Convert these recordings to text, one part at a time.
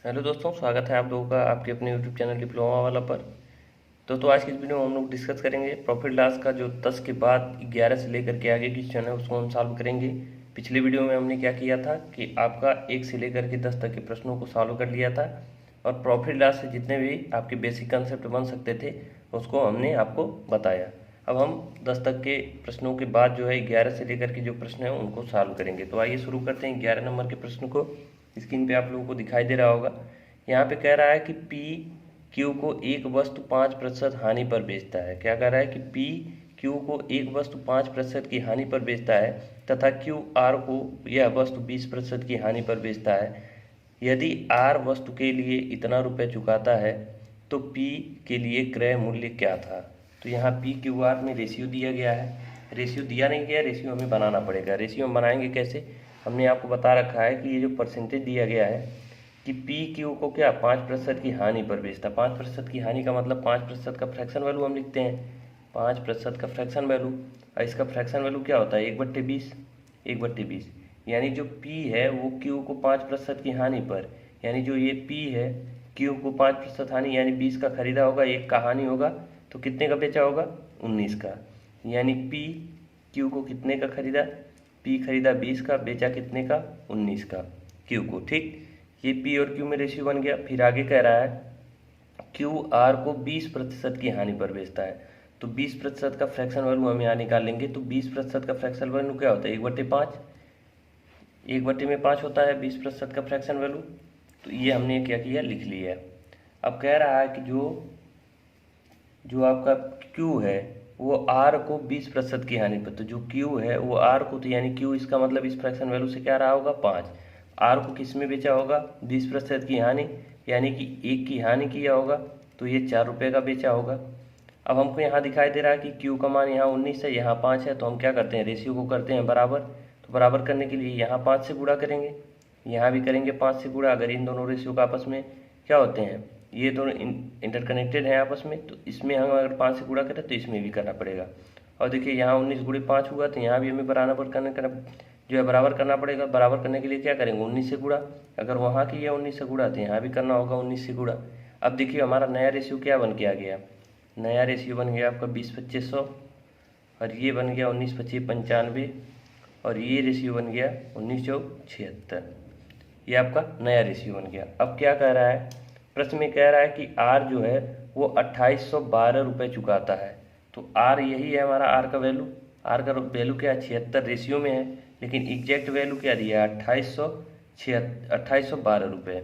Hello दोस्तों, स्वागत है आप लोगों का आपके अपने यूट्यूब चैनल डिप्लोमा वाला पर। तो आज की इस वीडियो में हम लोग डिस्कस करेंगे प्रॉफिट लॉस का जो 10 के बाद 11 से लेकर के आगे क्वेश्चन है उसको हम सॉल्व करेंगे। पिछले वीडियो में हमने क्या किया था कि आपका 1 से लेकर के 10 तक के प्रश्नों को सॉल्व कर लिया था और प्रॉफिट लॉस से जितने भी आपके बेसिक कंसेप्ट बन सकते थे उसको हमने आपको बताया। अब हम 10 तक के प्रश्नों के बाद जो है 11 से लेकर के जो प्रश्न है उनको सॉल्व करेंगे। तो आइए शुरू करते हैं 11 नंबर के प्रश्न को। स्क्रीन पे आप लोगों को दिखाई दे रहा होगा। यहाँ पे कह रहा है कि पी क्यू को एक वस्तु 5% हानि पर बेचता है। क्या कह रहा है कि पी क्यू को एक वस्तु 5% की हानि पर बेचता है तथा क्यू आर को यह वस्तु 20% की हानि पर बेचता है। यदि आर वस्तु के लिए इतना रुपये चुकाता है तो पी के लिए क्रय मूल्य क्या था। तो यहाँ पी क्यू आर में रेशियो दिया गया है। रेशियो दिया नहीं गया, रेशियो हमें बनाना पड़ेगा। रेशियो हम बनाएंगे कैसे, हमने आपको बता रखा है कि ये जो परसेंटेज दिया गया है कि पी क्यू को क्या 5% की हानि पर बेचता। 5% की हानि का मतलब 5% का फ्रैक्शन वैल्यू हम लिखते हैं। 5% का फ्रैक्शन वैल्यू और इसका फ्रैक्शन वैल्यू क्या होता है 1/20। 1/20 यानी जो पी है वो क्यू को 5% की हानि पर, यानी जो ये पी है क्यू को 5% हानि यानी 20 का खरीदा होगा, 1 का हानि होगा, तो कितने का बेचा होगा 19 का। यानी पी क्यू को कितने का खरीदा, पी खरीदा 20 का, बेचा कितने का 19 का क्यू को। ठीक, ये पी और क्यू में रेशियो बन गया। फिर आगे कह रहा है क्यू आर को 20% की हानि पर बेचता है। तो 20% का फ्रैक्शन वैल्यू हम यहाँ निकालेंगे। तो 20% का फ्रैक्शन वैल्यू क्या होता है 1/5। 1/5 होता है 20% का फ्रैक्शन वैल्यू। तो ये हमने क्या किया, लिख लिया। अब कह रहा है कि जो जो आपका क्यू है वो आर को 20% की हानि पर, तो जो क्यू है वो आर को, तो यानी क्यू इसका मतलब इस फ्रैक्शन वैल्यू से क्या रहा होगा 5। आर को किस में बेचा होगा 20% की हानि, यानी कि 1 की हानि किया होगा, तो ये 4 रुपये का बेचा होगा। अब हमको यहाँ दिखाई दे रहा है कि क्यू का मान यहाँ 19 है, यहाँ 5 है, तो हम क्या करते हैं रेशियो को करते हैं बराबर। तो बराबर करने के लिए यहाँ 5 से गुणा करेंगे, यहाँ भी करेंगे 5 से गुणा। अगर इन दोनों रेशियो का आपस में क्या होते हैं, ये दोनों इंटरकनेक्टेड हैं आपस में, तो इसमें हम अगर 5 से गुणा करें तो इसमें भी करना पड़ेगा। और देखिए यहाँ 19 गुणे 5 हुआ, तो यहाँ भी हमें बराबर करना जो है बराबर करना पड़ेगा। बराबर करने के लिए क्या करेंगे 19 से गुणा। अगर वहाँ की है 19 से गुणा तो यहाँ भी करना होगा 19 से गुणा। अब देखिए हमारा नया रेशियो क्या बन के आ गया, नया रेशियो बन गया आपका 20/25 100, और ये बन गया 19/25 95, और ये रेशियो बन गया 19/4 76। ये आपका नया रेशियो बन गया। अब क्या कह रहा है, प्रश्न में कह रहा है कि आर जो है वो 2812 रुपये चुकाता है। तो आर यही है हमारा, आर का वैल्यू। आर का वैल्यू क्या है 76 रेशियो में है, लेकिन एग्जैक्ट वैल्यू क्या दिया है 2812 रुपये।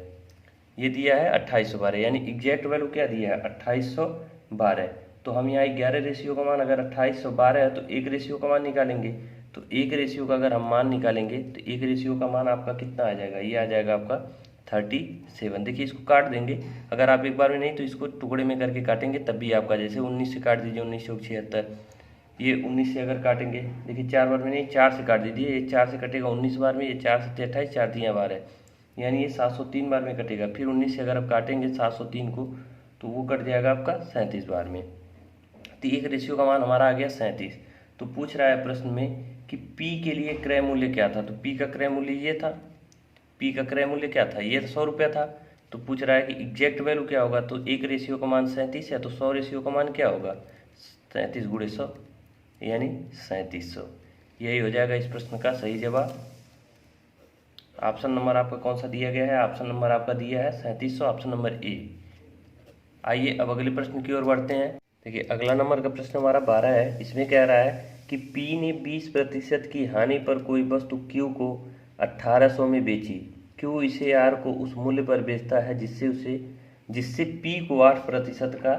ये दिया है 2812, यानी एग्जैक्ट वैल्यू क्या दिया है 2812। तो हम यहाँ 11 रेशियो का मान अगर 2812 है तो एक रेशियो का मान निकालेंगे। तो एक रेशियो का अगर हम मान निकालेंगे तो एक रेशियो का मान आपका कितना आ जाएगा, ये आ जाएगा आपका 37। देखिए इसको काट देंगे, अगर आप एक बार में नहीं तो इसको टुकड़े में करके काटेंगे तब भी आपका, जैसे 19 से काट दीजिए 1976, ये 19 से अगर काटेंगे, देखिए 4 बार में नहीं 4 से काट दीजिए, ये 4 से कटेगा 19 बार में, ये 4 से 28, 4 दिया 12, यानी ये 703 बार में कटेगा। फिर 19 से अगर आप काटेंगे 703 को तो वो कट जाएगा आपका 37 बार में। तो एक रेशियो का मान हमारा आ गया 37। तो पूछ रहा है प्रश्न में कि P के लिए क्रय मूल्य क्या था। तो P का क्रय मूल्य ये था, P का क्रय मूल्य क्या था, ये 100 रुपया था। तो पूछ रहा है कि एग्जैक्ट वैल्यू क्या होगा। तो एक रेशियो का मान 37 है, तो 100 रेशियो का मान क्या होगा 37 गुणे 100, यानी 3700। यही हो जाएगा इस प्रश्न का सही जवाब। ऑप्शन नंबर आपका कौन सा दिया गया है, ऑप्शन नंबर आपका दिया है 3700, ऑप्शन नंबर ए। आइए अब अगले प्रश्न की ओर बढ़ते हैं। देखिए अगला नंबर का प्रश्न हमारा 12 है। इसमें कह रहा है कि P ने 20% की हानि पर कोई वस्तु Q को 1800 में बेची। Q इसे R को उस मूल्य पर बेचता है जिससे P को 8% का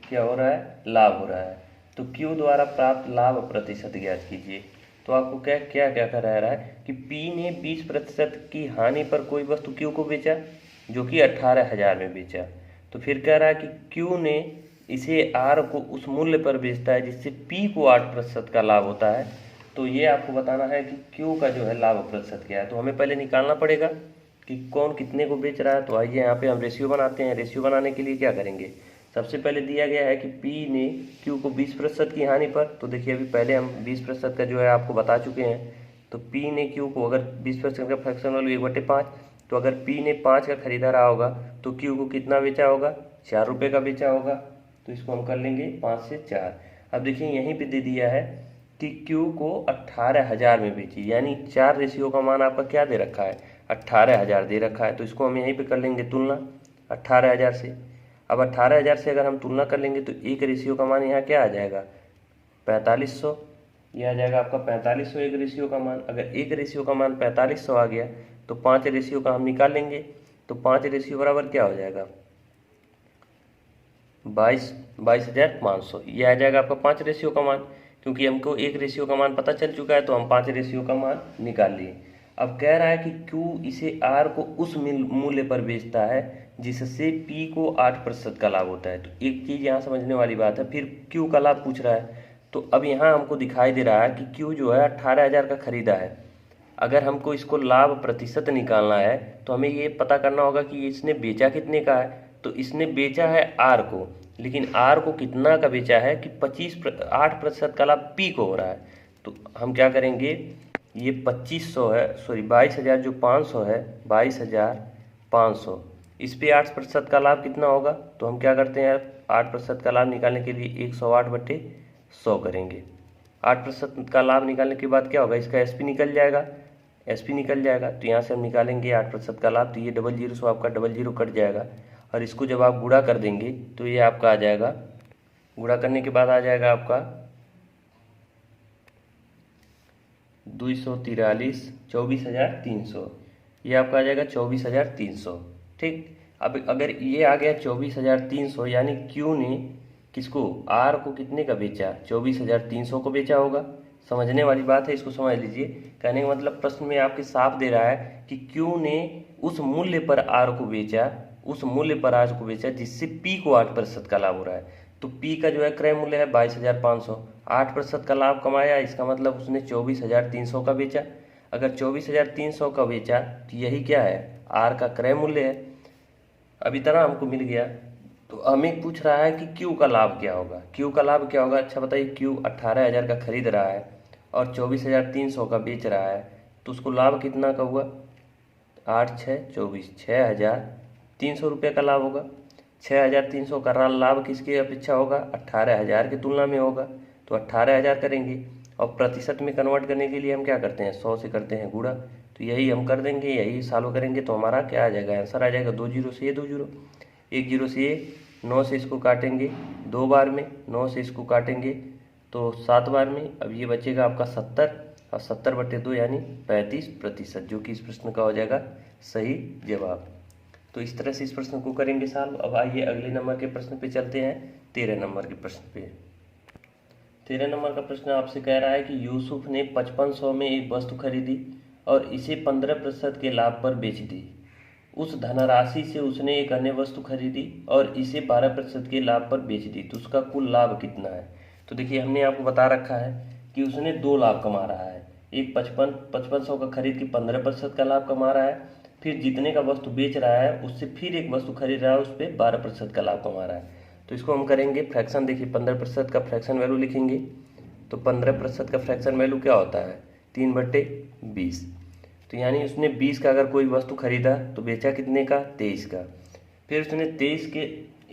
क्या हो रहा है, लाभ हो रहा है। तो Q द्वारा प्राप्त लाभ प्रतिशत ज्ञात कीजिए। तो आपको क्या क्या क्या कर रहा है कि P ने 20% की हानि पर कोई वस्तु Q को बेचा जो कि 18,000 में बेचा। तो फिर कह रहा है कि Q ने इसे R को उस मूल्य पर बेचता है जिससे P को 8% का लाभ होता है। तो ये आपको बताना है कि Q का जो है लाभ प्रतिशत क्या है। तो हमें पहले निकालना पड़ेगा कि कौन कितने को बेच रहा है। तो आइए यहाँ पे हम रेशियो बनाते हैं। रेशियो बनाने के लिए क्या करेंगे, सबसे पहले दिया गया है कि P ने Q को 20% की हानि पर, तो देखिए अभी पहले हम 20% का जो है आपको बता चुके हैं। तो P ने Q को अगर 20% का फ्रैक्शन वैल्यू 1/5, तो अगर P ने 5 का खरीदा रहा होगा तो Q को कितना बेचा होगा, 4 रुपये का बेचा होगा। तो इसको हम कर लेंगे 5 से 4। अब देखिए यहीं पे दे दिया है कि Q को 18,000 में बेची, यानी 4 रेशियो का मान आपका क्या दे रखा है, 18,000 दे रखा है। तो इसको हम यहीं पे कर लेंगे तुलना 18,000 से। अब 18,000 से अगर हम तुलना कर लेंगे तो एक रेशियो का मान यहाँ क्या आ जाएगा, 4500। ये आ जाएगा आपका 4500 एक रेशियो का मान। अगर एक रेशियो का मान 4500 आ गया तो 5 रेशियो का हम निकाल लेंगे। तो 5 रेशियो बराबर क्या हो जाएगा, 22,500। ये आ जाएगा आपका 5 रेशियो का मान। क्योंकि हमको एक रेशियो का मान पता चल चुका है तो हम 5 रेशियो का मान निकाल लिए। अब कह रहा है कि Q इसे R को उस मूल्य पर बेचता है जिससे P को 8% का लाभ होता है। तो एक चीज़ यहाँ समझने वाली बात है, फिर Q का लाभ पूछ रहा है। तो अब यहाँ हमको दिखाई दे रहा है कि Q जो है 18,000 का खरीदा है। अगर हमको इसको लाभ प्रतिशत निकालना है तो हमें ये पता करना होगा कि इसने बेचा कितने का है। तो इसने बेचा है R को, लेकिन R को कितना का बेचा है कि 8% का लाभ P को हो रहा है। तो हम क्या करेंगे, ये 2500 है, सॉरी 22,000 जो 500 है, 22,500, इस पे 8% का लाभ कितना होगा। तो हम क्या करते हैं, 8% का लाभ निकालने के लिए 108/100 करेंगे। 8% का लाभ निकालने के बाद क्या होगा, इसका SP निकल जाएगा, SP निकल जाएगा। तो यहाँ से हम निकालेंगे 8% का लाभ, तो ये 00 से आपका 00 कट जाएगा। और इसको जब आप गुणा कर देंगे तो ये आपका आ जाएगा, गुणा करने के बाद आ जाएगा आपका 243, 24,300। ये आपका आ जाएगा 24,300। ठीक, अब अगर ये आ गया 24,300, यानी Q ने किसको, R को कितने का बेचा, 24,300 को बेचा होगा। समझने वाली बात है, इसको समझ लीजिए। कहने का मतलब प्रश्न में आपके साफ दे रहा है कि Q ने उस मूल्य पर R को बेचा, उस मूल्य पर R को बेचा जिससे P को 8% का लाभ हो रहा है। तो P का जो है क्रय मूल्य है 22,500, 8% का लाभ कमाया, इसका मतलब उसने 24,300 का बेचा। अगर 24,300 का बेचा तो यही क्या है, R का क्रय मूल्य है। अब इतना हमको मिल गया। तो हमें पूछ रहा है कि Q का लाभ क्या होगा, Q का लाभ क्या होगा। अच्छा बताइए, Q 18,000 का खरीद रहा है और 24,300 का बेच रहा है, तो उसको लाभ कितना का हुआ, 8 6 24, 6,300 रुपये का लाभ होगा। 6,300 का लाभ किसकी अपेक्षा होगा, 18,000 की तुलना में होगा। तो 18,000 करेंगे, और प्रतिशत में कन्वर्ट करने के लिए हम क्या करते हैं, 100 से करते हैं गुणा। तो यही हम कर देंगे, यही सॉल्व करेंगे तो हमारा क्या आ जाएगा, आंसर आ जाएगा 2 0 से ये 2 0, 1 0 से ये, 9 से इसको काटेंगे 2 बार में, 9 से इसको काटेंगे तो 7 बार में। अब ये बचेगा आपका 70, और 70/2 यानी 35%, जो कि इस प्रश्न का हो जाएगा सही जवाब। तो इस तरह से इस प्रश्न को करेंगे सॉल्व। अब आइए अगले नंबर के प्रश्न पे चलते हैं, 13 नंबर के प्रश्न पे। 13 नंबर का प्रश्न आपसे कह रहा है कि यूसुफ ने 5500 में एक वस्तु खरीदी और इसे 15% के लाभ पर बेच दी। उस धनराशि से उसने एक अन्य वस्तु खरीदी और इसे 12% के लाभ पर बेच दी, तो उसका कुल लाभ कितना है। तो देखिए हमने आपको बता रखा है कि उसने 2 लाभ कमा रहा है, एक 5500 का खरीद के 15% का लाभ कमा रहा है, फिर जितने का वस्तु बेच रहा है उससे फिर एक वस्तु खरीद रहा है, उस पर 12% का लाभ कमा रहा है। तो इसको हम करेंगे फ्रैक्शन। देखिए 15% का फ्रैक्शन वैल्यू लिखेंगे, तो 15% का फ्रैक्शन वैल्यू क्या होता है, 3/20। तो यानी उसने 20 का अगर कोई वस्तु खरीदा तो बेचा कितने का, 23 का। फिर उसने 23 के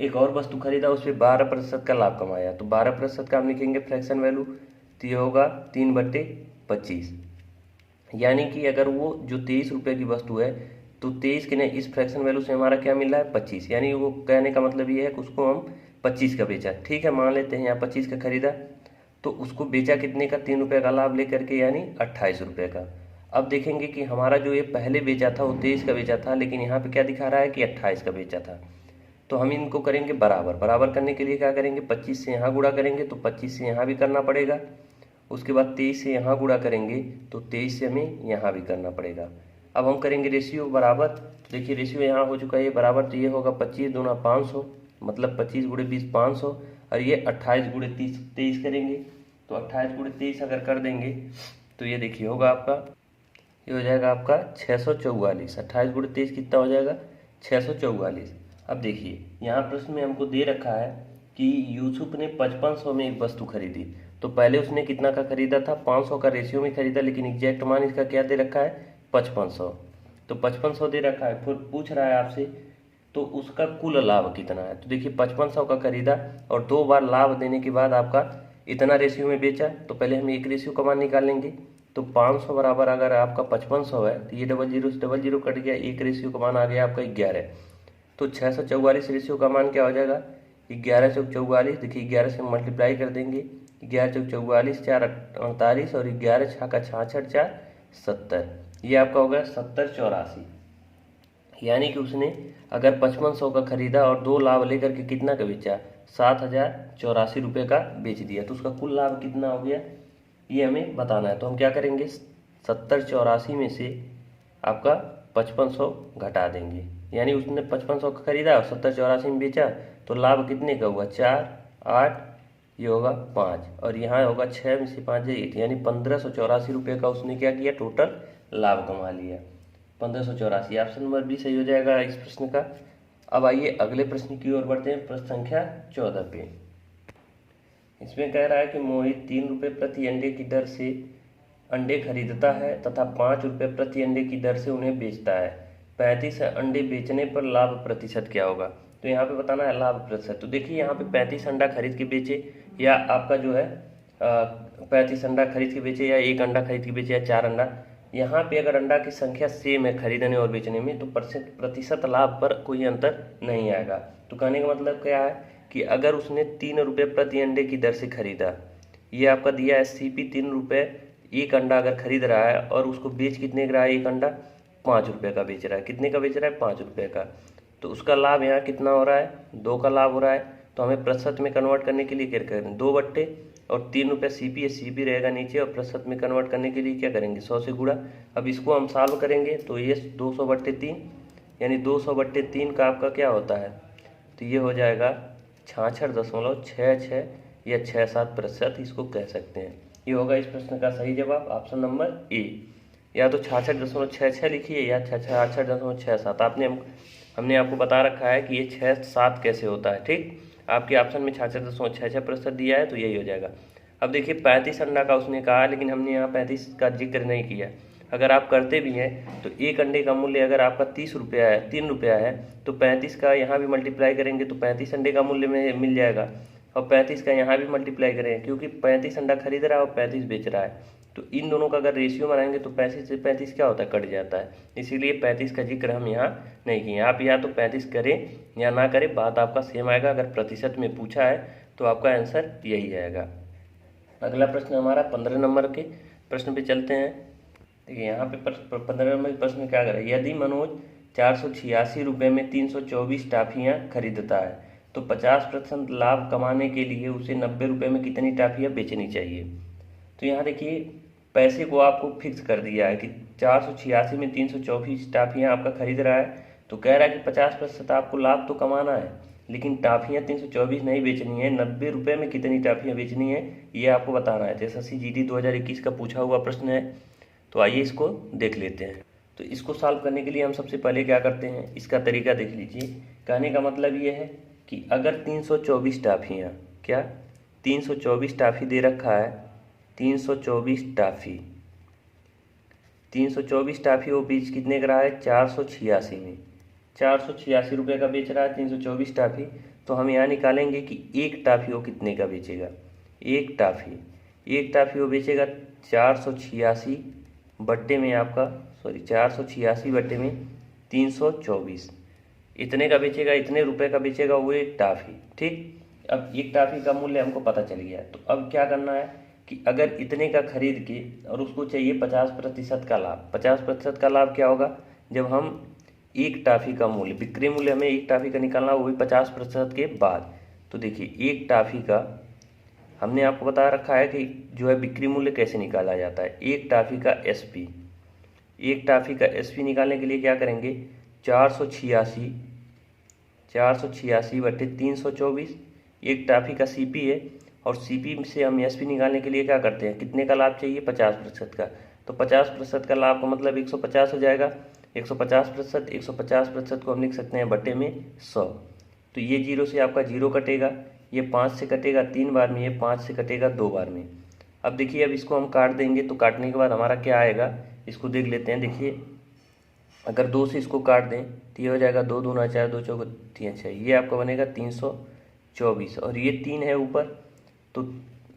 एक और वस्तु खरीदा, उस पर 12% का लाभ कमाया, तो 12% का हम लिखेंगे फ्रैक्शन वैल्यू, तो ये होगा 3/25। यानी कि अगर वो जो 23 रुपये की वस्तु है, तो 23 के ने इस फ्रैक्शन वैल्यू से हमारा क्या मिल रहा है, 25। यानी वो कहने का मतलब ये है कि उसको हम 25 का बेचा। ठीक है, मान लेते हैं यहाँ 25 का खरीदा, तो उसको बेचा कितने का, 3 रुपये का लाभ लेकर के, यानी 28 रुपये का। अब देखेंगे कि हमारा जो ये पहले बेचा था वो 23 का बेचा था, लेकिन यहाँ पे क्या दिखा रहा है कि 28 का बेचा था। तो हम इनको करेंगे बराबर। बराबर करने के लिए क्या करेंगे, 25 से यहाँ गुणा करेंगे तो 25 से यहाँ भी करना पड़ेगा। उसके बाद 23 से यहाँ गुणा करेंगे तो 23 से हमें यहाँ भी करना पड़ेगा। अब हम करेंगे रेशियो बराबर। तो देखिए रेशियो यहाँ हो चुका है ये बराबर, तो ये होगा 25 दूना 500, मतलब 25 × 20 500, और ये 28 × 30 23 करेंगे। तो 28 × 23 अगर कर देंगे तो ये देखिए होगा आपका, ये हो जाएगा आपका 644। 28 × 23 कितना हो जाएगा, 644। अब देखिए यहाँ प्रश्न में हमको दे रखा है कि यूसुफ ने 5500 में एक वस्तु खरीदी। तो पहले उसने कितना का खरीदा था, 500 का रेशियो में खरीदा, लेकिन एग्जैक्ट मान इसका क्या दे रखा है, 5500। तो 5500 दे रखा है, फिर पूछ रहा है आपसे तो उसका कुल लाभ कितना है। तो देखिए 5500 का खरीदा और 2 बार लाभ देने के बाद आपका इतना रेशियो में बेचा, तो पहले हम एक रेशियो का मान निकालेंगे। तो 500 बराबर अगर आपका 5500 है तो ये डबल जीरो से डबल जीरो कट गया, एक रेशियो का मान आ गया आपका 11। तो 644 रेशियो का मान क्या हो जाएगा, 11 चौक 44। देखिए 11 से मल्टीप्लाई कर देंगे, 11 चौक 44, 4 48 और 11 छः का 66, 4 70। ये आपका हो गया 7084। यानी कि उसने अगर 5500 का खरीदा और 2 लाभ लेकर के कितना का बेचा, 7084 रुपये का बेच दिया, तो उसका कुल लाभ कितना हो गया ये हमें बताना है। तो हम क्या करेंगे, 7084 में से आपका 5500 घटा देंगे। यानी उसने 5500 का खरीदा और 7084 में बेचा, तो लाभ कितने का हुआ, 4, 8, ये होगा 5 और यहाँ होगा 6 में से 5 है 8, यानी 1584 रुपये का उसने क्या किया, टोटल लाभ कमा लिया। 1584 ऑप्शन नंबर बी सही हो जाएगा इस प्रश्न का। अब आइए अगले प्रश्न की ओर बढ़ते हैं, प्रश्न संख्या 14 पे। इसमें कह रहा है कि मोहित 3 रुपये प्रति अंडे की दर से अंडे खरीदता है तथा 5 रुपये प्रति अंडे की दर से उन्हें बेचता है। 35 अंडे बेचने पर लाभ प्रतिशत क्या होगा। तो यहाँ पे बताना है लाभ प्रतिशत। तो देखिए यहाँ पे 35 अंडा खरीद के बेचे या आपका जो है 35 अंडा खरीद के बेचे या 1 अंडा खरीद के बेचे या 4 अंडा, यहाँ पे अगर अंडा की संख्या सेम है खरीदने और बेचने में तो प्रतिशत लाभ पर कोई अंतर नहीं आएगा। तो कहने का मतलब क्या है कि अगर उसने 3 रुपये प्रति अंडे की दर से खरीदा, ये आपका दिया है सीपी 3 रुपये, 1 अंडा अगर खरीद रहा है और उसको बेच कितने का रहा है, 1 अंडा 5 रुपये का बेच रहा है। कितने का बेच रहा है, 5 रुपये का। तो उसका लाभ यहाँ कितना हो रहा है, 2 का लाभ हो रहा है। तो हमें प्रतिशत में कन्वर्ट करने के लिए क्या करें, 2 बट्टे और 3 रुपये सीपी है, सीपी रहेगा नीचे और प्रतिशत में कन्वर्ट करने के लिए क्या करेंगे, 100 से गुणा। अब इसको हम सॉल्व करेंगे तो ये 200/3 यानी 200/3 का आपका क्या होता है, तो ये हो जाएगा 66.66 या 67%, इसको कह सकते हैं। ये होगा इस प्रश्न का सही जवाब, ऑप्शन नंबर ए। या तो 66.66 लिखिए या 66.67। हमने आपको बता रखा है कि ये 6-7 कैसे होता है, ठीक। आपके ऑप्शन में 66.66% दिया है तो यही हो जाएगा। अब देखिए 35 अंडा का उसने कहा, लेकिन हमने यहाँ 35 का जिक्र नहीं किया। अगर आप करते भी हैं तो 1 अंडे का मूल्य अगर आपका 30 रुपया है, 3 रुपया है, तो 35 का यहाँ भी मल्टीप्लाई करेंगे तो 35 अंडे का मूल्य में मिल जाएगा और 35 का यहाँ भी मल्टीप्लाई करेंगे, क्योंकि 35 अंडा खरीद रहा है और 35 बेच रहा है। तो इन दोनों का अगर रेशियो बनाएंगे तो 35 से 35 क्या होता है, कट जाता है। इसीलिए 35 का जिक्र हम यहाँ नहीं किए। आप या तो 35 करें या ना करें, बात आपका सेम आएगा। अगर प्रतिशत में पूछा है तो आपका आंसर यही आएगा। अगला प्रश्न हमारा 15 नंबर के प्रश्न पे चलते हैं। देखिए यहाँ पे 15 नंबर के प्रश्न में क्या करें, यदि मनोज 486 रुपये में 324 टाफियाँ खरीदता है तो 50% लाभ कमाने के लिए उसे 90 रुपये में कितनी टाफियाँ बेचनी चाहिए। तो यहाँ देखिए पैसे को आपको फिक्स कर दिया है कि 486 में 324 टाफियाँ आपका खरीद रहा है, तो कह रहा है कि 50% आपको लाभ तो कमाना है, लेकिन टाफियाँ 324 नहीं बेचनी है, 90 रुपये में कितनी टाफियाँ बेचनी है ये आपको बताना है। जैसा CGD 2021 का पूछा हुआ प्रश्न है, तो आइए इसको देख लेते हैं। तो इसको सॉल्व करने के लिए हम सबसे पहले क्या करते हैं, इसका तरीका देख लीजिए। कहने का मतलब ये है कि अगर 324 टाफियाँ, क्या 324 टाफी दे रखा है, 324 टाफी, 324 टाफी वो बीच कितने का रहा है, 486 में, 486 रुपये का बेच रहा है 324 टाफी। तो हम यहाँ निकालेंगे कि एक टाफी वो कितने का बेचेगा। एक टाफी वो बेचेगा 486 बट्टे में आपका 486 बट्टे में 324, इतने का बेचेगा, इतने रुपए का बेचेगा वो एक टाफी, ठीक। अब एक टाफी का मूल्य हमको पता चल गया। तो अब क्या करना है कि अगर इतने का खरीद के और उसको चाहिए 50% का लाभ। 50% का लाभ क्या होगा, जब हम एक टाफी का मूल्य, बिक्री मूल्य हमें एक टाफी का निकालना, वो भी 50% के बाद। तो देखिए एक टाफी का हमने आपको बता रखा है कि जो है बिक्री मूल्य कैसे निकाला जाता है। एक टाफी का SP, एक टाफी का SP निकालने के लिए क्या करेंगे, 486 बट्टे 324, एक टाफी का CP है और CP से हम SP निकालने के लिए क्या करते हैं, कितने का लाभ चाहिए, 50% का। तो 50% का लाभ का मतलब 150 हो जाएगा। 150% को हम लिख सकते हैं बट्टे में 100। तो ये 0 से आपका 0 कटेगा, ये 5 से कटेगा 3 बार में, ये 5 से कटेगा 2 बार में। अब देखिए अब इसको हम काट देंगे तो काटने के बाद हमारा क्या आएगा, इसको देख लेते हैं। देखिए अगर 2 से इसको काट दें तो ये हो जाएगा 2 दूना 4, 2 चौका 3 6, ये आपका बनेगा 324। और ये 3 है ऊपर, तो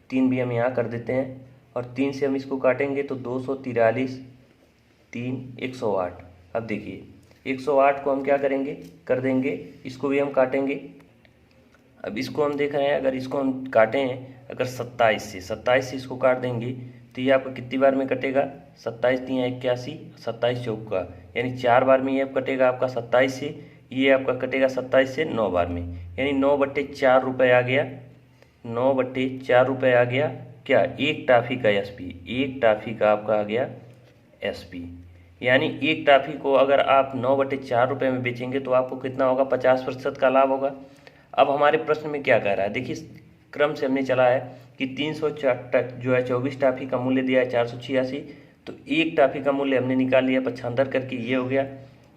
3 भी हम यहाँ कर देते हैं, और 3 से हम इसको काटेंगे तो 243, 3 108। अब देखिए 108 को हम क्या करेंगे, कर देंगे, इसको भी हम काटेंगे। अब इसको हम देख रहे हैं, अगर इसको हम काटें हैं अगर 27 से इसको काट देंगे तो ये आपका कितनी बार में कटेगा, 27 3 81, 27 चौका, यानी 4 बार में ये कटेगा आपका 27 से, ये आपका कटेगा 27 से 9 बार में, यानी 9/4 रुपये आ गया, 9/4 रुपये आ गया क्या, एक टाफ़ी का एसपी, एक टाफ़ी का आपका आ गया एसपी। यानी एक टाफ़ी को अगर आप 9/4 रुपये में बेचेंगे तो आपको कितना होगा, 50% का लाभ होगा। अब हमारे प्रश्न में क्या कह रहा है, देखिए क्रम से हमने चला है कि 304 जो है 24 टाफ़ी का मूल्य दिया है 486, तो एक टाफ़ी का मूल्य हमने निकाल लिया 75 करके, ये हो गया।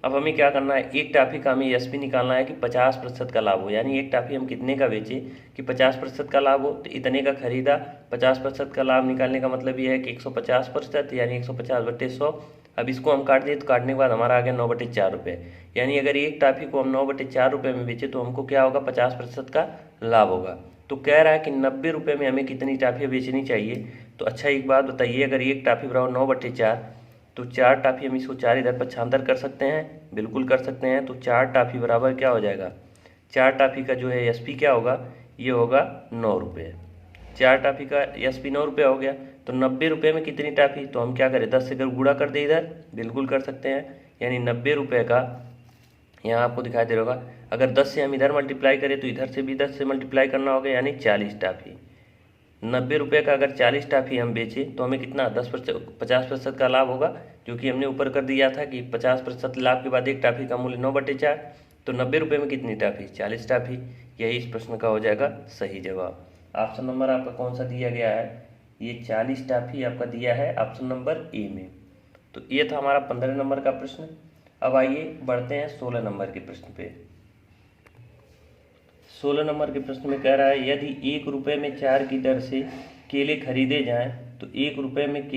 अब हमें क्या करना है, एक टाफ़ी का हमें एसपी निकालना है कि 50% का लाभ हो, यानी एक टाफ़ी हम कितने का बेचें कि 50% का लाभ हो, तो इतने का खरीदा, 50% का लाभ निकालने का मतलब ये है कि 150%, यानी 150/100। अब इसको हम काट दिए तो काटने के बाद हमारा आ गया 9/4 रुपये, यानी अगर एक टाफ़ी को हम 9/4 रुपये में बेचे तो हमको क्या होगा, 50% का लाभ होगा। तो कह रहा है कि 90 रुपये में हमें कितनी टाफ़ियाँ बेचनी चाहिए। तो अच्छा एक बात बताइए, अगर एक टाफ़ी बराबर 9/4, तो 4 टाफ़ी हम इसको 4 इधर पक्षांतर कर सकते हैं, बिल्कुल कर सकते हैं। तो 4 टाफ़ी बराबर क्या हो जाएगा, 4 टाफ़ी का जो है एसपी क्या होगा, ये होगा 9 रुपये। 4 टाफ़ी का एसपी 9 रुपये हो गया। तो 90 रुपये में कितनी टाफ़ी, तो हम क्या करें, 10 से अगर गुणा कर दे इधर, बिल्कुल कर सकते हैं, यानी 90 रुपये का, यहाँ आपको दिखाई दे रहा होगा, अगर 10 से हम इधर मल्टीप्लाई करें तो इधर से भी 10 से मल्टीप्लाई करना होगा, यानी 40 टाफ़ी। 90 रुपये का अगर 40 टाफ़ी हम बेचें तो हमें कितना 50% का लाभ होगा, जो कि हमने ऊपर कर दिया था कि 50% लाभ के बाद एक टाफ़ी का मूल्य 9/4, तो 90 रुपये में कितनी टाफ़ी, 40 टाफ़ी। यही इस प्रश्न का हो जाएगा सही जवाब। ऑप्शन नंबर आपका कौन सा दिया गया है, ये 40 टाफ़ी आपका दिया है ऑप्शन नंबर ए में। तो ये था हमारा 15 नंबर का प्रश्न। अब आइए बढ़ते हैं 16 नंबर के प्रश्न पे। 16 नंबर के प्रश्न में कह रहा है, यदि 1 रुपये में 4 की दर से केले खरीदे जाएं तो 1 रुपये में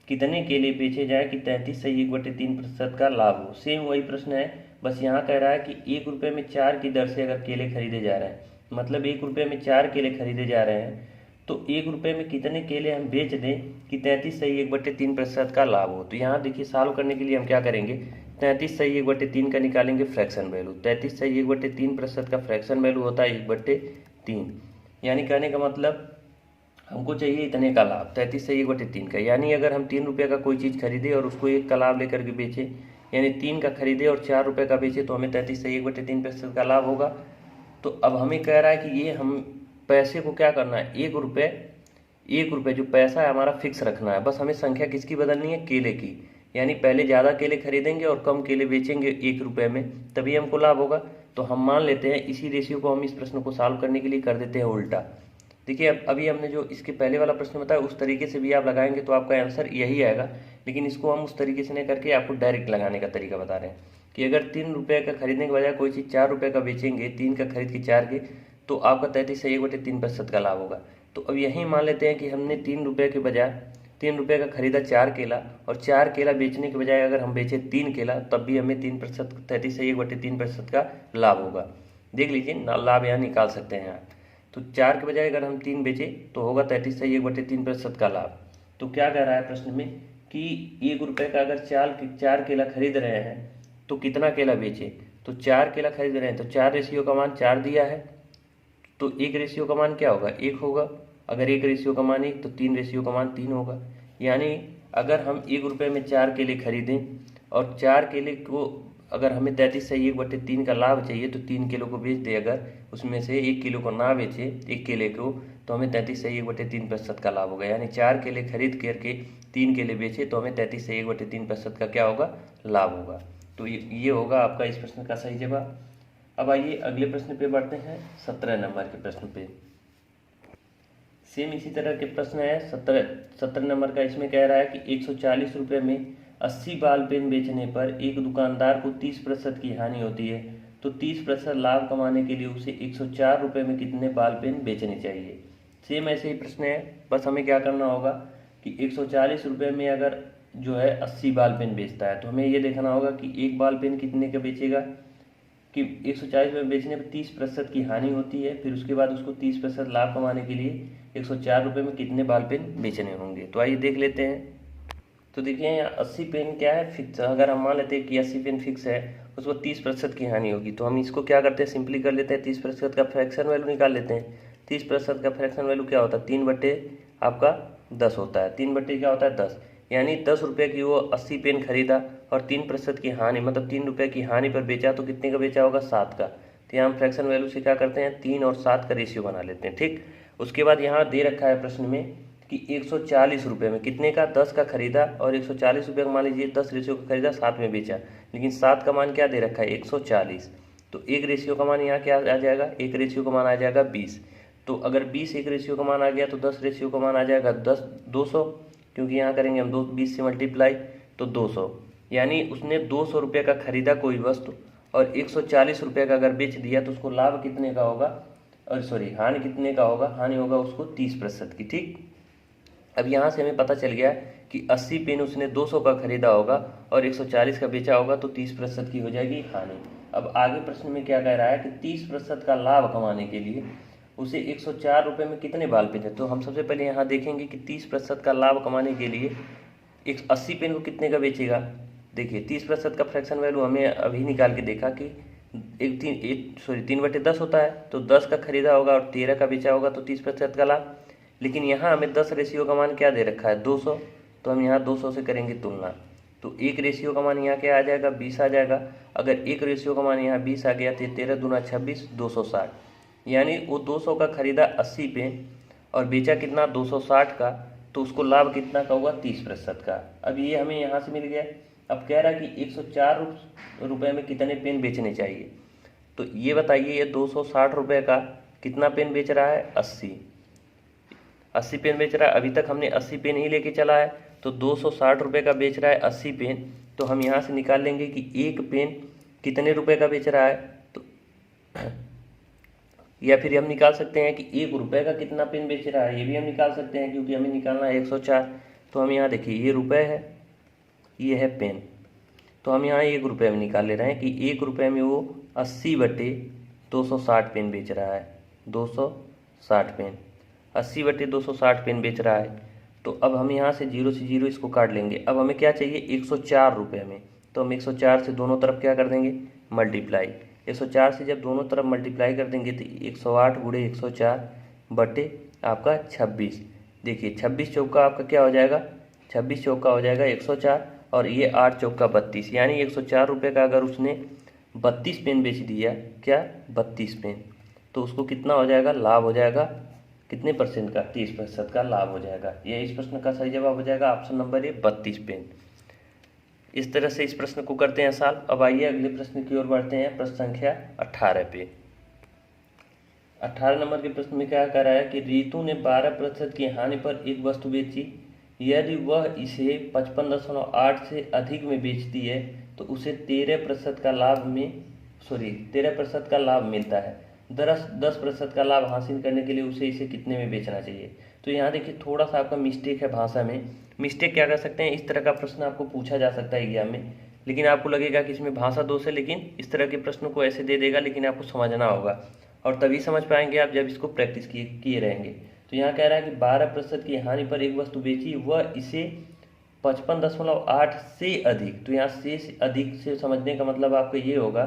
कितने केले बेचे जाएं कि 33 सही 1/3% का लाभ हो। सेम वही प्रश्न है, बस यहाँ कह रहा है कि 1 रुपये में 4 की दर से अगर केले खरीदे जा रहे हैं, मतलब 1 रुपये में 4 केले खरीदे जा रहे हैं, तो 1 रुपये में कितने केले हम बेच दें कि 33 सही 1/3% का लाभ हो। तो यहाँ देखिए सॉल्व करने के लिए हम क्या करेंगे, 33 सही 1/3 का निकालेंगे फ्रैक्शन वैल्यू। 33 सही 1/3% का फ्रैक्शन वैल्यू होता है 1/3, यानी कहने का मतलब हमको चाहिए इतने का लाभ, 33 सही 1/3 का। यानी अगर हम 3 रुपये का कोई चीज़ खरीदे और उसको 1 का लाभ लेकर के बेचे, यानी 3 का खरीदे और 4 रुपये का बेचे, तो हमें 33 सही 1/3% का लाभ होगा। तो अब हमें कह रहा है कि ये हम पैसे को क्या करना है, 1 रुपये जो पैसा है हमारा फिक्स रखना है, बस हमें संख्या किसकी बदलनी है, केले की। यानी पहले ज़्यादा केले खरीदेंगे और कम केले बेचेंगे 1 रुपये में, तभी हमको लाभ होगा। तो हम मान लेते हैं इसी रेशियो को हम इस प्रश्न को सॉल्व करने के लिए कर देते हैं उल्टा। देखिए अब अभी हमने जो इसके पहले वाला प्रश्न बताया उस तरीके से भी आप लगाएंगे तो आपका आंसर यही आएगा, लेकिन इसको हम उस तरीके से नहीं करके आपको डायरेक्ट लगाने का तरीका बता रहे हैं कि अगर 3 रुपये का खरीदने के बजाय कोई चीज़ 4 रुपये का बेचेंगे, 3 का खरीद के 4 के, तो आपका 33 सही 1/3% का लाभ होगा। तो अब यही मान लेते हैं कि हमने 3 रुपये के बजाय 3 रुपये का खरीदा 4 केला, और 4 केला बेचने के बजाय अगर हम बेचे 3 केला, तब भी हमें 3%, 33 सही 1/3% का लाभ होगा। देख लीजिए लाभ यहाँ निकाल सकते हैं आप। तो 4 के बजाय अगर हम 3 बेचे तो होगा 33 सही 1/3% का लाभ। तो क्या कह रहा है प्रश्न में कि 1 रुपये का अगर 4 केला खरीद रहे हैं तो कितना केला बेचे, तो 4 केला खरीद रहे हैं तो 4 रेशियो का मान 4 दिया है, तो 1 रेशियो का मान क्या होगा, 1 होगा। अगर 1 रेशियो का मान 1 तो 3 रेशियो का मान 3 होगा। यानी अगर हम 1 रुपये में 4 केले खरीदें और 4 केले को अगर हमें 33 सही 1/3 का लाभ चाहिए तो 3 किलो को बेच दे, अगर उसमें से 1 किलो को ना बेचे 1 केले को, तो हमें 33 सही 1/3% का लाभ होगा। यानी 4 केले खरीद करके 3 केले बेचे तो हमें 33 सही 1/3% का क्या होगा, लाभ होगा। तो ये होगा आपका इस प्रश्न का सही जवाब। अब आइए अगले प्रश्न पे बढ़ते हैं, 17 नंबर के प्रश्न पे। सेम इसी तरह के प्रश्न है 17 नंबर का। इसमें कह रहा है कि 140 रुपये में 80 बाल पेन बेचने पर एक दुकानदार को 30% की हानि होती है, तो 30% लाभ कमाने के लिए उसे 104 रुपये में कितने बाल पेन बेचने चाहिए। सेम ऐसे ही प्रश्न है, बस हमें क्या करना होगा कि 140 रुपये में अगर जो है 80 बाल पेन बेचता है, तो हमें ये देखना होगा कि एक बाल पेन कितने का बेचेगा, कि 140 में बेचने पर 30% की हानि होती है, फिर उसके बाद उसको 30% लाभ कमाने के लिए 104 रुपये में कितने बाल पेन बेचने होंगे। तो आइए देख लेते हैं। तो देखिए यहाँ 80 पेन क्या है, फिक्स। अगर हम मान लेते हैं कि 80 पेन फिक्स है, उसको 30% की हानि होगी, तो हम इसको क्या करते हैं, सिंपली कर लेते हैं, 30% का फ्रैक्शन वैल्यू निकाल लेते हैं। 30% का फ्रैक्शन वैल्यू क्या होता है, 3/10 होता है। 3 क्या होता है 10, यानी 10 रुपये की वो 80 पेन खरीदा और 3% की हानि, मतलब 3 रुपये की हानि पर बेचा, तो कितने का बेचा होगा, 7 का। तो यहाँ हम फ्रैक्शन वैल्यू से क्या करते हैं, 3 और 7 का रेशियो बना लेते हैं, ठीक। उसके बाद यहाँ दे रखा है प्रश्न में कि 140 रुपये में कितने का, 10 का खरीदा और 140 रुपये का, मान लीजिए 10 रेशियो का खरीदा, 7 में बेचा, लेकिन 7 का मान क्या दे रखा है, 140। तो एक रेशियो का मान यहाँ क्या आ जाएगा, एक रेशियो का मान आ जाएगा 20। तो अगर 20 एक रेशियो का मान आ गया, तो 10 रेशियो का मान आ जाएगा 200, क्योंकि यहाँ करेंगे हम 20 से मल्टीप्लाई, तो 200। यानी उसने 200 रुपये का खरीदा कोई वस्तु और 140 रुपये का अगर बेच दिया, तो उसको लाभ कितने का होगा, और सॉरी हानि कितने का होगा, हानि होगा उसको 30% की, ठीक। अब यहाँ से हमें पता चल गया कि 80 पेन उसने 200 का खरीदा होगा और 140 का बेचा होगा, तो 30% की हो जाएगी हानि। अब आगे प्रश्न में क्या कह रहा है कि 30% का लाभ कमाने के लिए उसे 104 रुपये में कितने बाल पेन है। तो हम सबसे पहले यहाँ देखेंगे कि 30% का लाभ कमाने के लिए 80 पेन को कितने का बेचेगा। देखिए 30% का फ्रैक्शन वैल्यू हमें अभी निकाल के देखा कि 3/10 होता है, तो 10 का खरीदा होगा और 13 का बेचा होगा, तो 30% का लाभ। लेकिन यहाँ हमें 10 रेशियो का मान क्या दे रखा है, 200, तो हम यहाँ 200 से करेंगे तुलना, तो एक रेशियो का मान यहाँ क्या आ जाएगा, 20 आ जाएगा। अगर एक रेशियो का मान यहाँ 20 आ गया, तो 13 दूना 26, 260, यानी वो 200 का खरीदा 80 पे और बेचा कितना, 260 का, तो उसको लाभ कितना का होगा, 30% का। अब ये हमें यहाँ से मिल गया। अब कह रहा है कि 104 रुपये में कितने पेन बेचने चाहिए। तो ये बताइए, ये 260 रुपये का कितना पेन बेच रहा है, 80 पेन बेच रहा है। अभी तक हमने 80 पेन ही लेके चला है, तो 260 रुपये का बेच रहा है 80 पेन। तो हम यहाँ से निकाल लेंगे कि एक पेन कितने रुपए का बेच रहा है। तो या फिर हम निकाल सकते हैं कि 1 रुपये का कितना पेन बेच रहा है, ये भी हम निकाल सकते हैं, क्योंकि हमें निकालना है 104। तो हम यहाँ देखिए, ये रुपये है, ये है पेन, तो हम यहाँ 1 रुपये में निकाल ले रहे हैं कि 1 रुपये में वो 80/260 पेन बेच रहा है। 260 पेन, 80/260 पेन बेच रहा है। तो अब हम यहाँ से 0 से 0 इसको काट लेंगे। अब हमें क्या चाहिए, 104 रुपये में, तो हम 104 से दोनों तरफ क्या कर देंगे, मल्टीप्लाई। 104 से जब दोनों तरफ मल्टीप्लाई कर देंगे, तो 108 गुणे 104 बटे आपका 26। देखिए 26 चौका आपका क्या हो जाएगा, 26 चौका हो जाएगा 104, और ये 8 चौका 32, यानी 104 रुपये का अगर उसने 32 पेन बेच दिया, क्या 32 पेन, तो उसको कितना हो जाएगा, लाभ हो जाएगा कितने परसेंट का, 30% का लाभ हो जाएगा। ये इस प्रश्न का सही जवाब हो जाएगा ऑप्शन नंबर ए, 32 पेन। इस तरह से इस प्रश्न को करते हैं सॉल्व। अब आइए अगले प्रश्न की ओर बढ़ते हैं, प्रश्न संख्या 18 पे। 18 नंबर के प्रश्न में क्या कह रहा है कि रितु ने 12% की हानि पर एक वस्तु बेची, यदि वह इसे 55.8 से अधिक में बेचती है, तो उसे 13% का लाभ में 13% का लाभ मिलता है। 10% का लाभ हासिल करने के लिए उसे इसे कितने में बेचना चाहिए। तो यहाँ देखिए थोड़ा सा आपका मिस्टेक है भाषा में। मिस्टेक क्या कर सकते हैं, इस तरह का प्रश्न आपको पूछा जा सकता है एग्जाम में, लेकिन आपको लगेगा कि इसमें भाषा दोष है, लेकिन इस तरह के प्रश्न को ऐसे दे देगा, लेकिन आपको समझना होगा, और तभी समझ पाएंगे आप जब इसको प्रैक्टिस किए रहेंगे। तो यहाँ कह रहा है कि 12% की हानि पर एक वस्तु बेची, वह इसे 55.8 से अधिक, तो यहाँ से अधिक से समझने का मतलब आपका ये होगा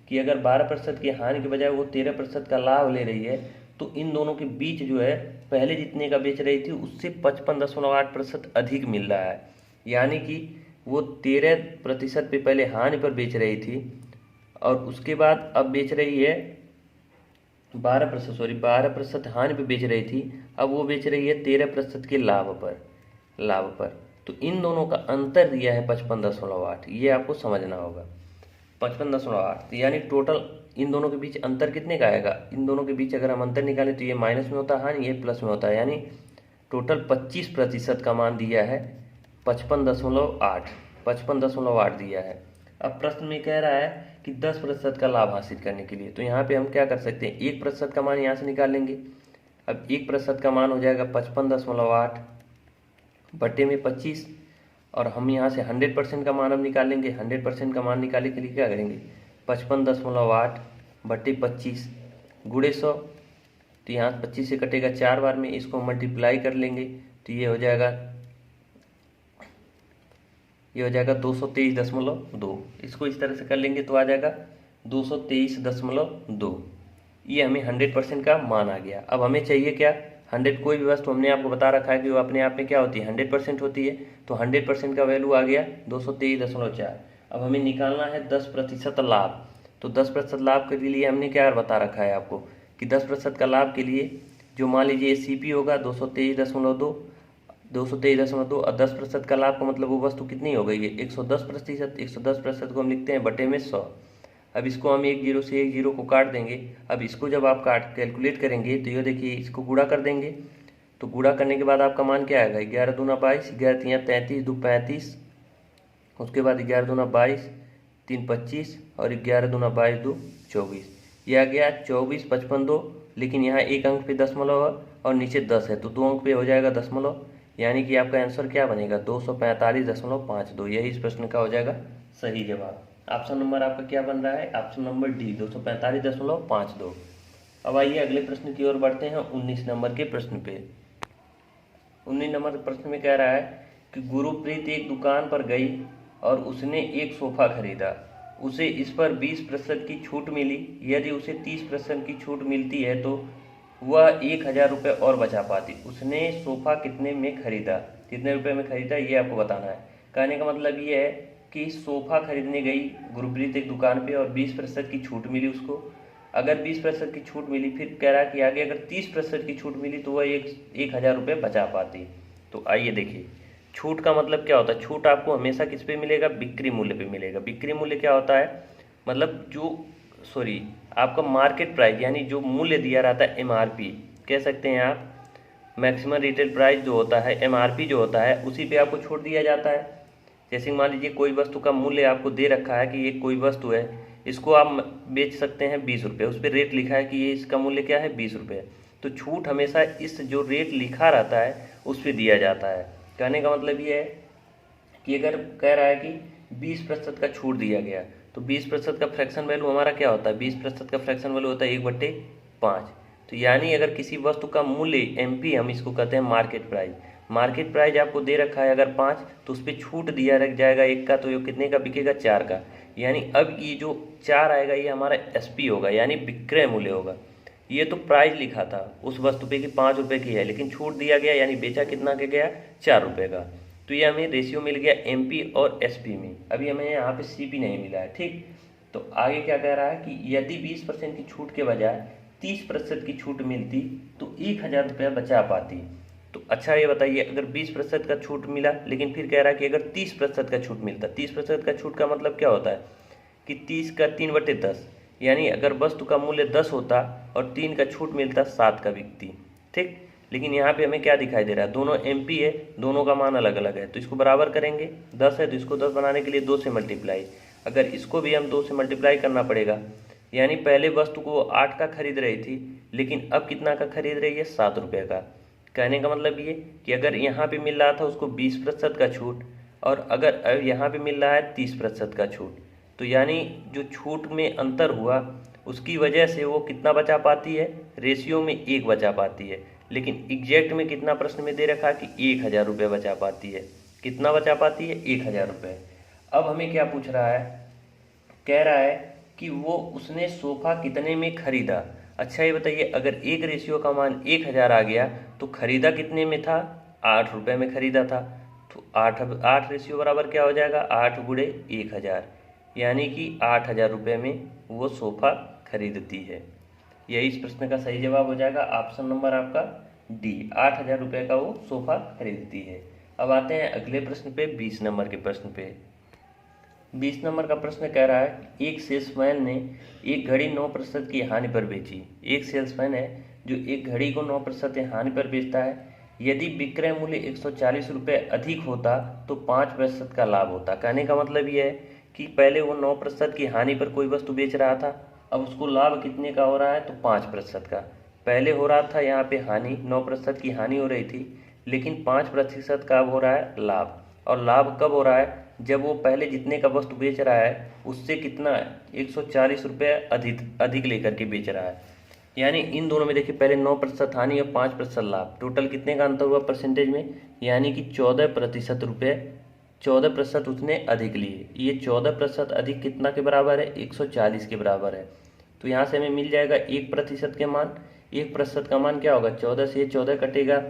कि अगर 12% की हानि के बजाय वो 13% का लाभ ले रही है, तो इन दोनों के बीच जो है पहले जितने का बेच रही थी उससे 55.8% अधिक मिल रहा है। यानी कि वो 13% पे पहले हानि पर बेच रही थी, और उसके बाद अब बेच रही है 12% हानि पे बेच रही थी, अब वो बेच रही है 13% के लाभ पर। तो इन दोनों का अंतर दिया है 55.8, ये आपको समझना होगा। 55.8 यानी टोटल इन दोनों के बीच अंतर कितने का आएगा, इन दोनों के बीच अगर हम अंतर निकालें तो ये माइनस में होता है हानि, ये प्लस में होता है, यानी टोटल 25% का मान दिया है 55.8 दिया है। अब प्रश्न में कह रहा है कि 10% का लाभ हासिल करने के लिए, तो यहाँ पे हम क्या कर सकते हैं, 1% का मान यहाँ से निकाल लेंगे। अब 1% का मान हो जाएगा 55.8 बटे में 25, और हम यहाँ से 100% का मान अब निकालेंगे। 100% का मान निकालने के लिए क्या करेंगे, 55.8 बटे 25 गुणे 100। तो यहाँ 25 से कटेगा 4 बार में, इसको मल्टीप्लाई कर लेंगे तो ये हो जाएगा 223.2। इसको इस तरह से कर लेंगे तो आ जाएगा 223.2। ये हमें 100% का मान आ गया। अब हमें चाहिए क्या, 100 कोई भी वस्तु हमने आपको बता रखा है कि वो अपने आप में क्या होती है, 100% होती है। तो 100% का वैल्यू आ गया 223.4। अब हमें निकालना है 10% लाभ। तो 10% लाभ के लिए हमने क्या बता रखा है आपको कि 10% का लाभ के लिए जो मान लीजिए CP होगा 223.2 और 10% का लाभ का मतलब वो वस्तु कितनी हो गई है 110%। 110% को हम लिखते हैं बटे में 100। अब इसको हम एक जीरो से एक जीरो को काट देंगे। अब इसको जब आप कैलकुलेट करेंगे तो ये देखिए इसको गुणा कर देंगे। तो गुणा करने के बाद आपका मान क्या आएगा, 11 दूना 22, 11 तियाँ 33, 2 35, उसके बाद 11 दूना 22, 3 25 और 11 दूना 22, 2 24। यह आ गया 24.55। लेकिन यहाँ एक अंक पे दशमलव है और नीचे 10 है तो 2 अंक पे हो जाएगा दशमलव, यानी कि आपका आंसर क्या बनेगा 245.52। यही इस प्रश्न का हो जाएगा सही जवाब। ऑप्शन नंबर आपका क्या बन रहा है, ऑप्शन नंबर डी 245.52। अब आइए अगले प्रश्न की ओर बढ़ते हैं, 19 नंबर के प्रश्न पे। 19 नंबर प्रश्न में कह रहा है कि गुरुप्रीत एक दुकान पर गई और उसने एक सोफा खरीदा। उसे इस पर 20% की छूट मिली। यदि उसे 30% की छूट मिलती है तो वह 1000 रुपये और बचा पाती। उसने सोफा कितने में खरीदा, कितने रुपए में खरीदा, ये आपको बताना है। कहने का मतलब ये है कि सोफा खरीदने गई गुरप्रीत एक दुकान पे और 20% की छूट मिली उसको। अगर 20% की छूट मिली, फिर कह रहा है कि आगे अगर 30% की छूट मिली तो वह 1000 रुपये बचा पाती। तो आइए देखिए, छूट का मतलब क्या होता है। छूट आपको हमेशा किस पे मिलेगा, बिक्री मूल्य पे मिलेगा। बिक्री मूल्य क्या होता है, मतलब आपका मार्केट प्राइस, यानी जो मूल्य दिया रहता है MRP कह सकते हैं आप, मैक्सिमम रिटेल प्राइस जो होता है, MRP जो होता है, उसी पे आपको छूट दिया जाता है। जैसे मान लीजिए कोई वस्तु का मूल्य आपको दे रखा है कि ये कोई वस्तु है, इसको आप बेच सकते हैं 20 रुपये, उस पर रेट लिखा है कि ये इसका मूल्य क्या है 20 रुपये। तो छूट हमेशा इस जो रेट लिखा रहता है उस पर दिया जाता है। कहने का मतलब ये है कि अगर कह रहा है कि 20% का छूट दिया गया तो 20% का फ्रैक्शन वैल्यू हमारा क्या होता है, 20% का फ्रैक्शन वैल्यू होता है 1/5। तो यानी अगर किसी वस्तु का मूल्य MP, हम इसको कहते हैं मार्केट प्राइस, मार्केट प्राइस आपको दे रखा है अगर 5 तो उस पर छूट दिया रख जाएगा 1 का, तो ये कितने का बिकेगा 4 का। यानी अब ये जो 4 आएगा ये हमारा SP होगा, यानी विक्रय मूल्य होगा। ये तो प्राइस लिखा था उस वस्तु पे कि 5 रुपये की है, लेकिन छूट दिया गया यानी बेचा कितना के गया 4 रुपये का। तो ये हमें रेशियो मिल गया MP और SP में। अभी हमें यहाँ पे CP नहीं मिला है, ठीक। तो आगे क्या कह रहा है कि यदि 20% की छूट के बजाय 30% की छूट मिलती तो 1000 रुपया बचा पाती। तो अच्छा ये बताइए, अगर 20% का छूट मिला, लेकिन फिर कह रहा है कि अगर 30% का छूट मिलता, 30% का छूट का मतलब क्या होता है कि 30 का 3/10, यानी अगर वस्तु का मूल्य 10 होता और 3 का छूट मिलता 7 का बिकती, ठीक। लेकिन यहाँ पे हमें क्या दिखाई दे रहा है, दोनों MP है, दोनों का मान अलग अलग है, तो इसको बराबर करेंगे। 10 है तो इसको 10 बनाने के लिए 2 से मल्टीप्लाई, अगर इसको भी हम 2 से मल्टीप्लाई करना पड़ेगा। यानी पहले वस्तु को 8 का खरीद रही थी, लेकिन अब कितना का खरीद रही है 7 रुपये का। कहने का मतलब ये कि अगर यहाँ पे मिल रहा था उसको 20% का छूट और अगर अब यहाँ पे मिल रहा है 30% का छूट, तो यानी जो छूट में अंतर हुआ उसकी वजह से वो कितना बचा पाती है, रेशियो में 1 बचा पाती है। लेकिन एग्जैक्ट में कितना प्रश्न में दे रखा कि 1000 रुपये बचा पाती है। कितना बचा पाती है 1000 रुपये। अब हमें क्या पूछ रहा है, कह रहा है कि वो उसने सोफ़ा कितने में खरीदा। अच्छा ये बताइए, अगर एक रेशियो का मान 1000 आ गया तो खरीदा कितने में था, 8 रुपये में खरीदा था। तो 8 रेशियो बराबर क्या हो जाएगा 8 गुणे 1000, यानी कि 8000 रुपये में वो सोफ़ा खरीदती है। यही इस प्रश्न का सही जवाब हो जाएगा, ऑप्शन नंबर आपका डी, 8000 रुपये का वो सोफ़ा खरीदती है। अब आते हैं अगले प्रश्न पे, 20 नंबर के प्रश्न पे। 20 नंबर का प्रश्न कह रहा है, एक सेल्समैन ने एक घड़ी 9% की हानि पर बेची। एक सेल्समैन है जो एक घड़ी को 9% हानि पर बेचता है। यदि विक्रय मूल्य 140 रुपये अधिक होता तो 5% का लाभ होता। कहने का मतलब ये है कि पहले वो 9% की हानि पर कोई वस्तु बेच रहा था, अब उसको लाभ कितने का हो रहा है तो 5% का। पहले हो रहा था यहाँ पे हानि, 9% की हानि हो रही थी, लेकिन 5% का अब हो रहा है लाभ। और लाभ कब हो रहा है, जब वो पहले जितने का वस्तु बेच रहा है उससे कितना 140 रुपये अधिक लेकर के बेच रहा है। यानी इन दोनों में देखिए पहले 9% हानि और 5% लाभ, टोटल कितने का अंतर हुआ परसेंटेज में, यानी कि 14% रुपये, 14% उसने अधिक लिए। ये 14% अधिक कितना के बराबर है, 140 के बराबर है। तो यहाँ से हमें मिल जाएगा 1% के मान। 1% का मान क्या होगा, 14 से 14 कटेगा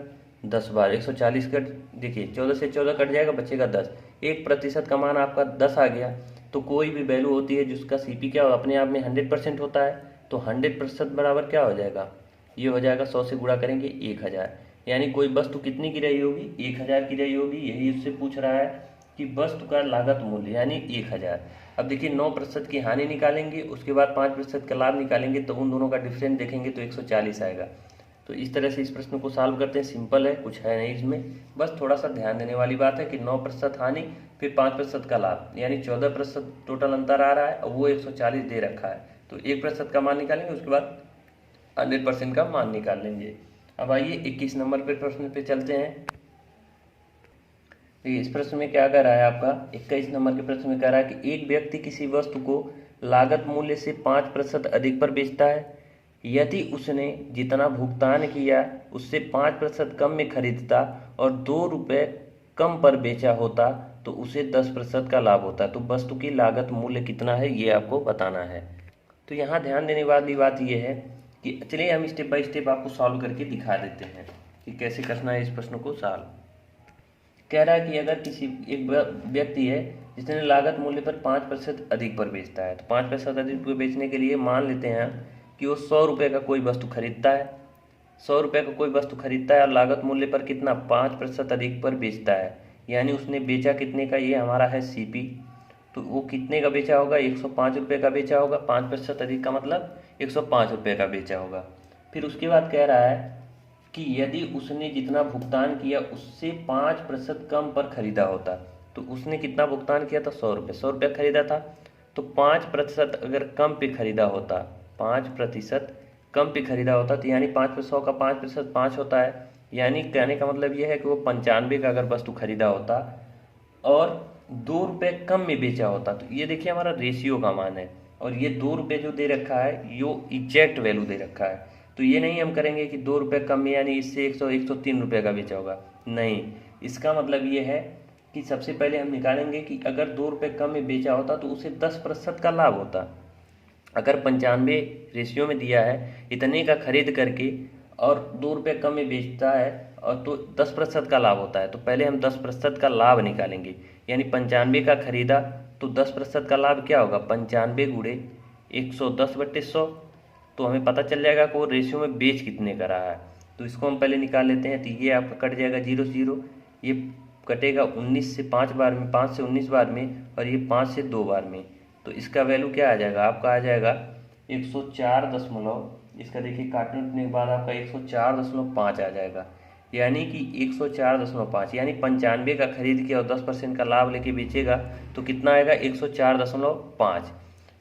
10 बार, 140 कट, देखिए 14 से 14 कट जाएगा, बचेगा 10। 1% का मान आपका 10 आ गया। तो कोई भी वैल्यू होती है जिसका सीपी क्या अपने आप में 100% होता है, तो 100% बराबर क्या हो जाएगा, ये हो जाएगा 100 से गुणा करेंगे 1000। यानी कोई वस्तु कितनी की रही होगी, 1000 की रही होगी। यही उससे पूछ रहा है कि वस्तु का लागत मूल्य यानी 1000। अब देखिए 9% की हानि निकालेंगे, उसके बाद 5% का लाभ निकालेंगे, तो उन दोनों का डिफरेंस देखेंगे तो 140 आएगा। तो इस तरह से इस प्रश्न को सॉल्व करते हैं, सिंपल है, कुछ है नहीं इसमें, बस थोड़ा सा ध्यान देने वाली बात है कि 9% हानि फिर 5% का लाभ, यानी 14% टोटल अंतर आ रहा है और वो 140 दे रखा है। तो 1% का मान निकालेंगे, उसके बाद 100% का मान निकाल लेंगे। अब आइए 21 नंबर पे प्रश्न पे चलते हैं। इस प्रश्न में क्या कह रहा है आपका, 21 नंबर के प्रश्न में कह रहा है कि एक व्यक्ति किसी वस्तु को लागत मूल्य से 5% अधिक पर बेचता है। यदि उसने जितना भुगतान किया उससे 5% कम में खरीदता और 2 रुपये कम पर बेचा होता तो उसे 10% का लाभ होता। तो वस्तु की लागत मूल्य कितना है ये आपको बताना है। तो यहाँ ध्यान देने वाली बात यह है कि चलिए हम स्टेप बाय स्टेप आपको सॉल्व करके दिखा देते हैं कि कैसे करना है इस प्रश्न को सॉल्व। कह रहा है कि अगर किसी एक व्यक्ति है जिसने लागत मूल्य पर 5% अधिक पर बेचता है, तो 5% अधिक पर बेचने के लिए मान लेते हैं कि वो 100 रुपये का कोई वस्तु खरीदता है, 100 रुपये का कोई वस्तु खरीदता है और लागत मूल्य पर कितना 5% अधिक पर बेचता है। यानी उसने बेचा कितने का, ये हमारा है सीपी। तो वो कितने का बेचा होगा, 105 रुपये का बेचा होगा। 5% अधिक का मतलब 105 रुपये का बेचा होगा। फिर उसके बाद कह रहा है कि यदि उसने जितना भुगतान किया उससे 5% कम पर खरीदा होता, तो उसने कितना भुगतान किया था, 100 रुपये, 100 रुपये खरीदा था। तो 5% अगर कम पे खरीदा होता, 5% कम पे खरीदा होता, तो यानी 5% का 5% 5 होता है। यानी कहने का मतलब यह है कि वो 95 का अगर वस्तु खरीदा होता और 2 रुपये कम में बेचा होता, तो ये देखिए हमारा रेशियो का मान है। और ये 2 रुपये जो दे रखा है यो एग्जैक्ट वैल्यू दे रखा है। तो ये नहीं हम करेंगे कि 2 रुपये कम में यानी इससे 103 रुपये का बेचा होगा, नहीं। इसका मतलब ये है कि सबसे पहले हम निकालेंगे कि अगर 2 रुपये कम में बेचा होता तो उसे 10% का लाभ होता। अगर 95 रेशियो में दिया है इतने का खरीद करके और 2 रुपये कम में बेचता है और तो 10% का लाभ होता है, तो पहले हम 10% का लाभ निकालेंगे। यानी 95 का खरीदा तो 10% का लाभ क्या होगा, 95 गुणे 110/100। तो हमें पता चल जाएगा कि वो रेशियो में बेच कितने का रहा है। तो इसको हम पहले निकाल लेते हैं। तो ये आपका कट जाएगा 0 से 0, ये कटेगा 19 से 5 बार में, 5 से 19 बार में, और ये 5 से 2 बार में। तो इसका वैल्यू क्या आ जाएगा, आपका आ जाएगा 104 दशमलव, इसका देखिए काटने के बाद आपका 104.5 आ जाएगा। यानी कि 104.5, यानी 95 का खरीद के और 10% का लाभ लेके बेचेगा तो कितना आएगा, 104.5।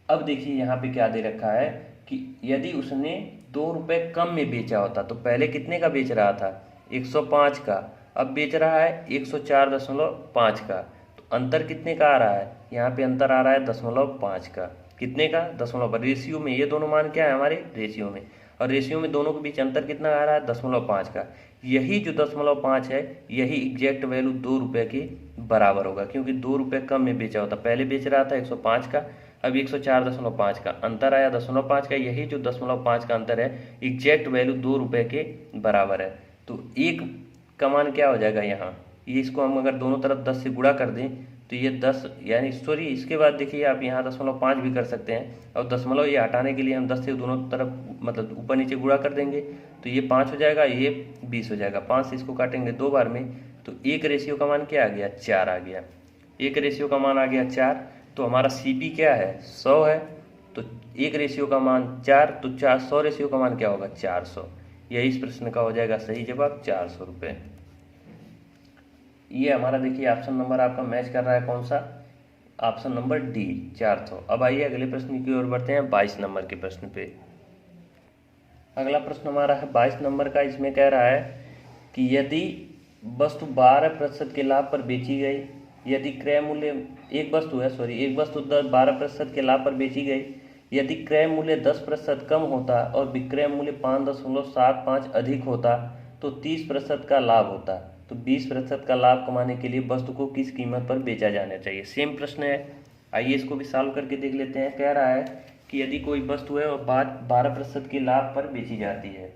अब देखिए यहाँ पे क्या दे रखा है कि यदि उसने 2 रुपये कम में बेचा होता, तो पहले कितने का बेच रहा था, 105 का, अब बेच रहा है 104.5 का। तो अंतर कितने का आ रहा है, यहाँ पे अंतर आ रहा है 0.5 का। कितने का, 0.5। रेशियो में ये दोनों मान क्या है हमारे रेशियो में, और रेशियो में दोनों के बीच अंतर कितना आ रहा है, 0.5 का। यही जो 0.5 है यही एग्जैक्ट वैल्यू 2 रुपये के बराबर होगा, क्योंकि 2 रुपये कम में बेचा होता, पहले बेच रहा था 105 का, अब 104.5 का, अंतर आया 0.5 का। यही जो 0.5 का अंतर है एग्जैक्ट वैल्यू 2 रुपये के बराबर है। तो एक का मान क्या हो जाएगा यहाँ, ये इसको हम अगर दोनों तरफ 10 से गुणा कर दें तो ये 10, यानी सॉरी इसके बाद देखिए आप यहाँ 0.5 भी कर सकते हैं, और दशमलव ये हटाने के लिए हम 10 से दोनों तरफ मतलब ऊपर नीचे गुणा कर देंगे, तो ये 5 हो जाएगा, ये 20 हो जाएगा। 5 से इसको काटेंगे 2 बार में, तो एक रेशियो का मान क्या आ गया, 4 आ गया। एक रेशियो का मान आ गया 4। तो हमारा सीपी क्या है, 100 है। तो एक रेशियो का मान 4, तो 100 रेशियो का मान क्या होगा, 400। यही इस प्रश्न का हो जाएगा सही जवाब, 400 रुपये। ये हमारा देखिए ऑप्शन नंबर आपका मैच कर रहा है कौन सा, ऑप्शन नंबर डी, 400। अब आइए अगले प्रश्न की ओर बढ़ते हैं, 22 नंबर के प्रश्न पे। अगला प्रश्न हमारा है 22 नंबर का। इसमें कह रहा है कि यदि वस्तु 12% के लाभ पर बेची गई यदि क्रय मूल्य एक वस्तु 12% के लाभ पर बेची गई, यदि क्रय मूल्य 10% कम होता और विक्रय मूल्य 5.75 अधिक होता तो 30% का लाभ होता। तो 20% का लाभ कमाने के लिए वस्तु को किस कीमत पर बेचा जाना चाहिए। सेम प्रश्न है, आइए इसको भी सॉल्व करके देख लेते हैं। कह रहा है कि यदि कोई वस्तु है और 12% के लाभ पर बेची जाती है,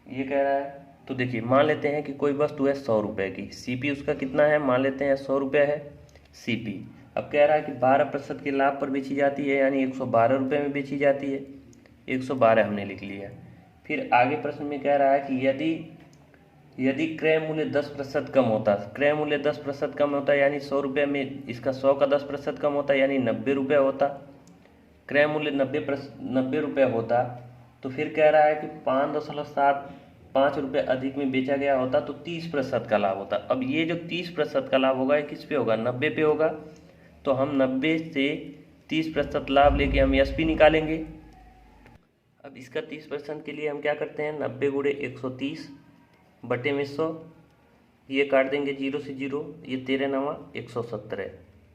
ये कह रहा है। तो देखिए मान लेते हैं कि कोई वस्तु है 100 रुपये की, सीपी उसका कितना है, मान लेते हैं 100 रुपये है सीपी। अब कह रहा है कि 12% के लाभ पर बेची जाती है, यानी 112 रुपये में बेची जाती है। 112 हमने लिख लिया। फिर आगे प्रश्न में कह रहा है कि यदि क्रय मूल्य 10% कम होता, क्रय मूल्य 10% कम होता यानी 100 रुपये में इसका 100 का 10% कम होता यानी 90 रुपये होता। क्रय मूल्य 90 रुपये होता तो फिर कह रहा है कि 5.75 रुपये अधिक में बेचा गया होता तो 30% का लाभ होता। अब ये जो 30% का लाभ होगा ये किस पे होगा, 90 पे होगा। तो हम 90 से 30% लाभ लेके हम एसपी निकालेंगे। अब इसका 30% के लिए हम क्या करते हैं, 90 गुणे 130 बटे में 100, ये काट देंगे 0 से 0, ये 13 9 117,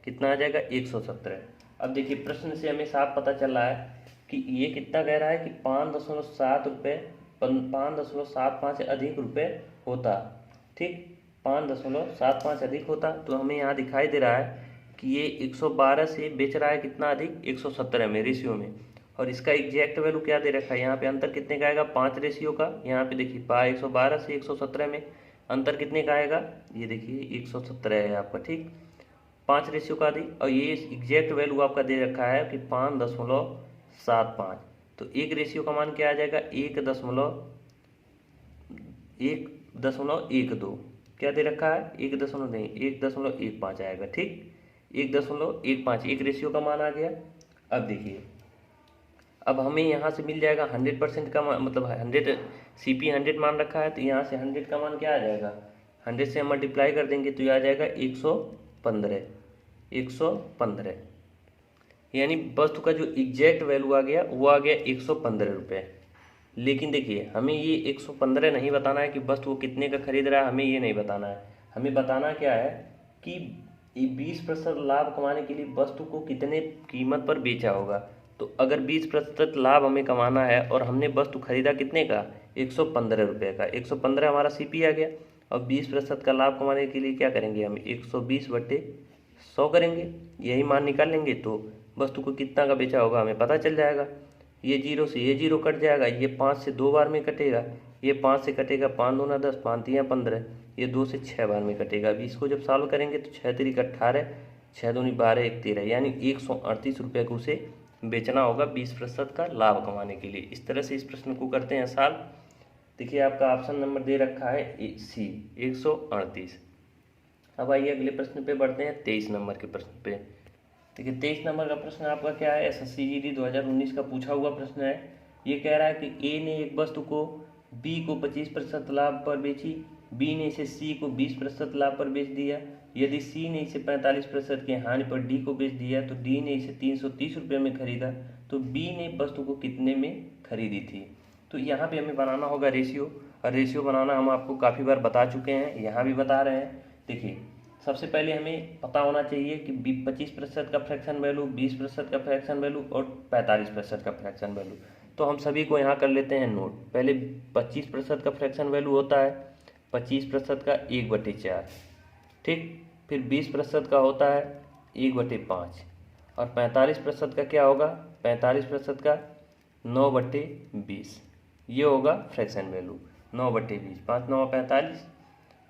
कितना आ जाएगा 117। अब देखिए प्रश्न से हमें साफ पता चल रहा है कि ये कितना कह रहा है कि 5.75 अधिक रुपये होता। ठीक, 5.75 अधिक होता। तो हमें यहाँ दिखाई दे रहा है कि ये 112 से बेच रहा है कितना अधिक, 117 में रेशियो में। और इसका एग्जैक्ट वैल्यू क्या दे रखा है, यहाँ पे अंतर कितने का आएगा, 5 रेशियो का। यहाँ पे देखिए 112 से 117 में अंतर कितने का आएगा, ये देखिए 117 है आपका। ठीक, 5 रेशियो का दी। और ये एग्जैक्ट वैल्यू आपका दे रखा है कि 5.75। तो एक रेशियो का मान क्या आ जाएगा, 1.12, क्या दे रखा है, 1.15 आएगा। ठीक, 1.15 एक रेशियो का मान आ गया। अब देखिए अब हमें यहाँ से मिल जाएगा 100% का मतलब 100 सीपी 100 मान रखा है, तो यहाँ से 100 का मान क्या आ जाएगा, 100 से हम मल्टीप्लाई कर देंगे तो ये आ जाएगा 115, यानी वस्तु का जो एग्जैक्ट वैल्यू आ गया वो आ गया 115 रुपये। लेकिन देखिए हमें ये 115 नहीं बताना है कि वस्तु को कितने का खरीद रहा है, हमें ये नहीं बताना है। हमें बताना क्या है कि 20% लाभ कमाने के लिए वस्तु को कितने कीमत पर बेचा होगा। तो अगर 20% लाभ हमें कमाना है और हमने वस्तु खरीदा कितने का, 115 रुपये का, 115 हमारा सीपी आ गया। और 20% का लाभ कमाने के लिए क्या करेंगे, हम 120 बटे 100 करेंगे, यही मान निकाल लेंगे तो वस्तु को कितना का बेचा होगा हमें पता चल जाएगा। ये 0 से ये 0 कट जाएगा, ये 5 से 2 बार में कटेगा, ये 5 से कटेगा, 5 दूना 10, 5 तिया 15, ये 2 से 6 बार में कटेगा। अभी इसको जब सॉल्व करेंगे तो 6 तिरिक 18, 6 दूनी 12, 1 13, यानी 138 रुपये को उसे बेचना होगा 20% का लाभ कमाने के लिए। इस तरह से इस प्रश्न को करते हैं सॉल्व। देखिए आपका ऑप्शन नंबर दे रखा है सी 138। अब आइए अगले प्रश्न पे बढ़ते हैं, 23 नंबर के प्रश्न पे। देखिए 23 नंबर का प्रश्न आपका क्या है, एसएससी जीडी 2019 का पूछा हुआ प्रश्न है। ये कह रहा है कि ए ने एक वस्तु को बी को 25% लाभ पर बेची, बी ने इसे सी को 20% लाभ पर बेच दिया। यदि सी ने इसे 45% की हानि पर डी को बेच दिया तो डी ने इसे 330 रुपये में खरीदा, तो बी ने वस्तु को कितने में खरीदी थी। तो यहाँ पे हमें बनाना होगा रेशियो, और रेशियो बनाना हम आपको काफ़ी बार बता चुके हैं, यहाँ भी बता रहे हैं। देखिए सबसे पहले हमें पता होना चाहिए कि 25% का फ्रैक्शन वैल्यू, 20% का फ्रैक्शन वैल्यू और 45% का फ्रैक्शन वैल्यू। तो हम सभी को यहाँ कर लेते हैं नोट। पहले 25% का फ्रैक्शन वैल्यू होता है 25% का 1/4, ठीक। फिर 20% का होता है 1/5, और 45% का क्या होगा, 45% का 9/20, ये होगा फ्रैक्शन वैल्यू 9/20, 5 9 45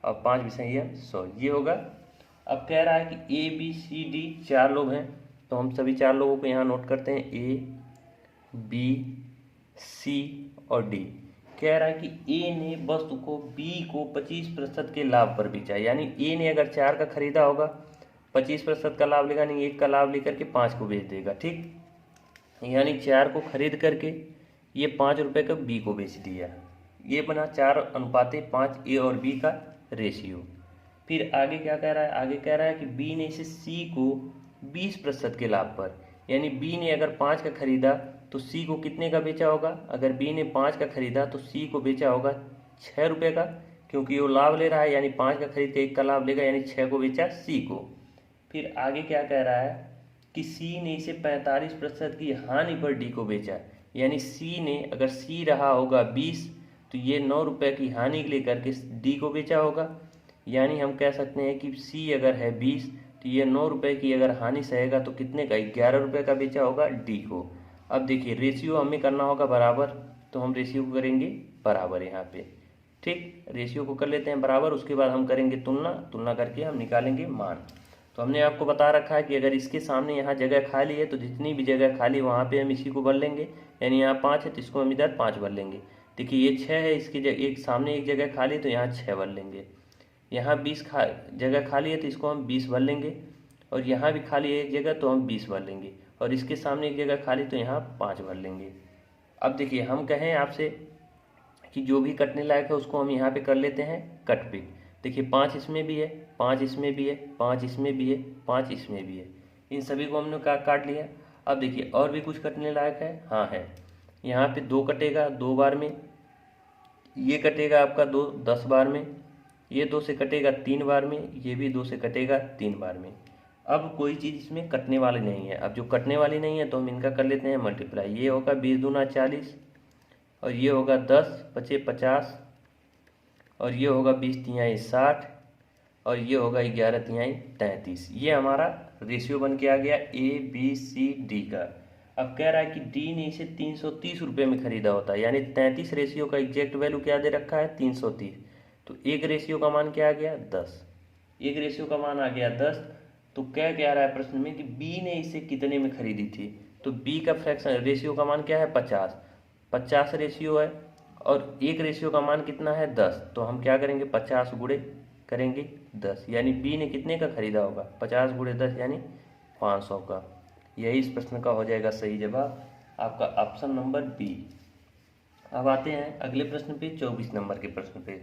और 5 विषय 100, ये होगा। अब कह रहा है कि ए बी सी डी 4 लोग हैं, तो हम सभी 4 लोगों को यहाँ नोट करते हैं, ए बी सी और डी। कह रहा है कि ए ने वस्तु को बी को 25% के लाभ पर बेचा, यानी ए ने अगर 4 का खरीदा होगा 25% का लाभ लेगा, नहीं 1 का लाभ लेकर के 5 को बेच देगा, ठीक। यानी 4 को खरीद करके ये 5 रुपये का बी को बेच दिया। ये बना 4:5 ए और बी का रेशियो। फिर आगे क्या कह रहा है, आगे कह रहा है कि बी ने इसे सी को 20% के लाभ पर, यानी बी ने अगर 5 का खरीदा तो सी को कितने का बेचा होगा। अगर बी ने 5 का खरीदा तो सी को बेचा होगा 6 रुपये का, क्योंकि वो लाभ ले रहा है, यानी 5 का खरीद के 1 का लाभ लेगा, यानी 6 को बेचा सी को। फिर आगे क्या कह रहा है कि सी ने इसे 45% की हानि पर डी को बेचा, यानी सी ने, अगर सी रहा होगा 20 तो ये 9 रुपये की हानि लेकर के डी को बेचा होगा, यानी हम कह सकते हैं कि सी अगर है 20 तो ये 9 रुपये की अगर हानि सहेगा तो कितने का, 11 रुपये का बेचा होगा डी को। अब देखिए रेशियो हमें करना होगा बराबर, तो हम रेशियो को करेंगे बराबर यहाँ पे, ठीक, रेशियो को कर लेते हैं बराबर, उसके बाद हम करेंगे तुलना करके हम निकालेंगे मान। तो हमने आपको बता रखा है कि अगर इसके सामने यहाँ जगह खाली है तो जितनी भी जगह खाली वहाँ पे हम इसी को भर लेंगे, यानी यहाँ 5 है तो इसको हम इधर 5 भर लेंगे। देखिए ये 6 है, इसकी एक सामने एक जगह खाली है तो यहाँ 6 भर लेंगे। यहाँ 20 जगह खाली है तो इसको हम 20 भर लेंगे, और यहाँ भी खाली है एक जगह तो हम 20 भर लेंगे, और इसके सामने एक जगह खाली तो यहाँ 5 भर लेंगे। अब देखिए हम कहें आपसे कि जो भी कटने लायक है उसको हम यहाँ पे कर लेते हैं कट पे। देखिए 5 इसमें भी है, 5 इसमें भी है, 5 इसमें भी है, 5 इसमें भी है, इन सभी को हमने काट लिया। अब देखिए और भी कुछ कटने लायक है, हाँ है, यहाँ पे 2 कटेगा 2 बार में, ये कटेगा आपका 2 10 बार में, ये 2 से कटेगा 3 बार में, ये भी 2 से कटेगा 3 बार में। अब कोई चीज़ इसमें कटने वाली नहीं है, अब जो कटने वाली नहीं है तो हम इनका कर लेते हैं मल्टीप्लाई। ये होगा 20 दूना 40, और ये होगा 10 पचे 50, और ये होगा 20 तिहाई 60, और ये होगा 11 तिहाई 33। ये हमारा रेशियो बन के आ गया ABCD का। अब कह रहा है कि डी ने इसे 330 रुपये में खरीदा होता है, यानी 33 रेशियो का एग्जैक्ट वैल्यू क्या दे रखा है 330, तो एक रेशियो का मान क्या आ गया 10, एक रेशियो का मान आ गया 10। तो क्या कह रहा है प्रश्न में कि बी ने इसे कितने में खरीदी थी, तो बी का फ्रैक्शन रेशियो का मान क्या है 50, 50 रेशियो है, और एक रेशियो का मान कितना है 10, तो हम क्या करेंगे 50 गुणे करेंगे 10, यानी बी ने कितने का खरीदा होगा 50 गुणे 10 यानी 500 का। यही इस प्रश्न का हो जाएगा सही जवाब आपका ऑप्शन नंबर बी। अब आते हैं अगले प्रश्न पे, 24 नंबर के प्रश्न पे।